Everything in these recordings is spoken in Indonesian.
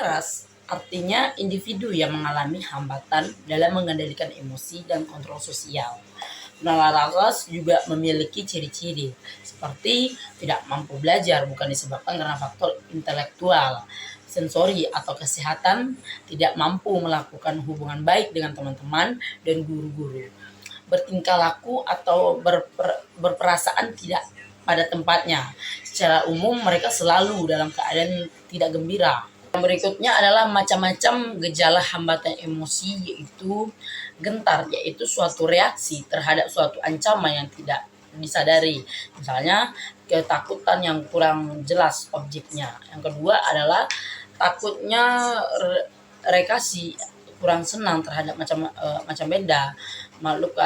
waras artinya individu yang mengalami hambatan dalam mengendalikan emosi dan kontrol sosial. Waras juga memiliki ciri-ciri seperti tidak mampu belajar bukan disebabkan karena faktor intelektual, sensori atau kesehatan, tidak mampu melakukan hubungan baik dengan teman-teman dan guru-guru, bertingkah laku atau berperasaan tidak pada tempatnya. Secara umum mereka selalu dalam keadaan tidak gembira. Yang berikutnya adalah macam-macam gejala hambatan emosi, yaitu gentar, yaitu suatu reaksi terhadap suatu ancaman yang tidak disadari. Misalnya ketakutan yang kurang jelas objeknya. Yang kedua adalah takutnya reaksi kurang senang terhadap macam benda, makhluk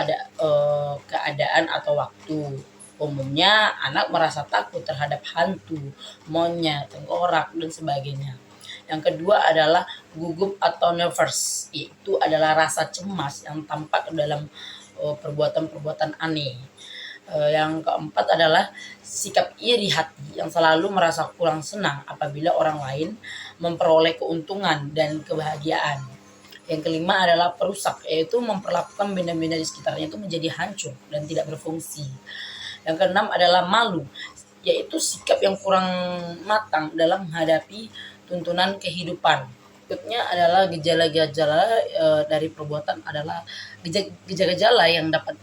keadaan atau waktu. Umumnya anak merasa takut terhadap hantu, monyet, tengkorak, dan sebagainya. Yang kedua adalah gugup atau nervous, yaitu adalah rasa cemas yang tampak dalam perbuatan-perbuatan aneh. Yang keempat adalah sikap iri hati yang selalu merasa kurang senang apabila orang lain memperoleh keuntungan dan kebahagiaan. Yang kelima adalah perusak, yaitu memperlakukan benda-benda di sekitarnya itu menjadi hancur dan tidak berfungsi. Yang keenam adalah malu, yaitu sikap yang kurang matang dalam menghadapi tuntunan kehidupan. Berikutnya adalah gejala-gejala dari perbuatan adalah gejala-gejala yang dapat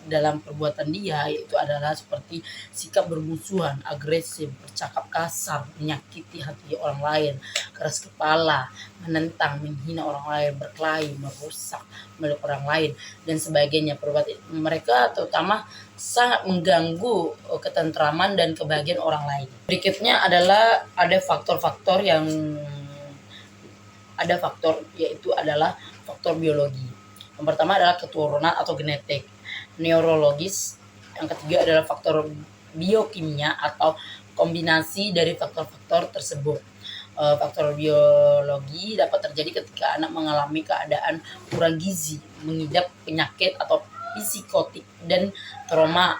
dalam perbuatan dia, yaitu adalah seperti sikap bermusuhan, agresif, bercakap kasar, menyakiti hati orang lain, keras kepala, menentang, menghina orang lain, berkelahi, merusak milik orang lain, dan sebagainya. Perbuatan mereka terutama sangat mengganggu ketentraman dan kebahagiaan orang lain. Berikutnya adalah ada faktor yaitu adalah faktor biologi. Yang pertama adalah keturunan atau genetik, neurologis. Yang ketiga adalah faktor biokimia atau kombinasi dari faktor-faktor tersebut. Faktor biologi dapat terjadi ketika anak mengalami keadaan kurang gizi, mengidap penyakit atau psikotik, dan trauma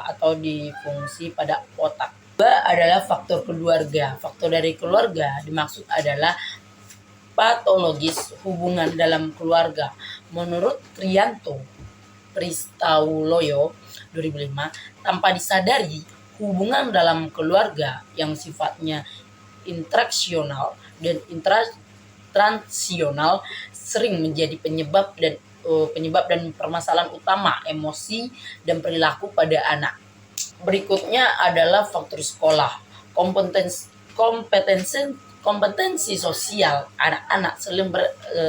atau disfungsi pada otak. Kedua adalah faktor keluarga. Faktor dari keluarga dimaksud adalah patologis hubungan dalam keluarga. Menurut Trianto Pristauloyo 2005, tanpa disadari hubungan dalam keluarga yang sifatnya intraksional dan intransional sering menjadi penyebab dan permasalahan utama emosi dan perilaku pada anak. Berikutnya adalah faktor sekolah. Kompetensi sosial anak-anak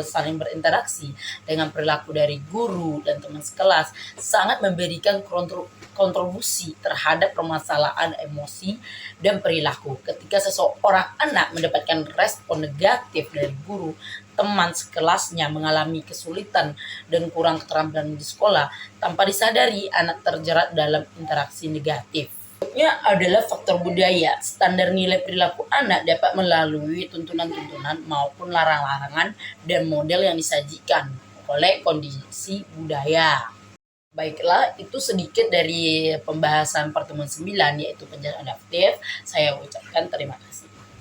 saling berinteraksi dengan perilaku dari guru dan teman sekelas sangat memberikan kontribusi terhadap permasalahan emosi dan perilaku. Ketika seseorang anak mendapatkan respon negatif dari guru, teman sekelasnya mengalami kesulitan dan kurang keterampilan di sekolah, tanpa disadari anak terjerat dalam interaksi negatif. Berikutnya adalah faktor budaya. Standar nilai perilaku anak dapat melalui tuntunan-tuntunan maupun larangan-larangan dan model yang disajikan oleh kondisi budaya. Baiklah, itu sedikit dari pembahasan pertemuan 9, yaitu penjelasan adaptif. Saya ucapkan terima kasih.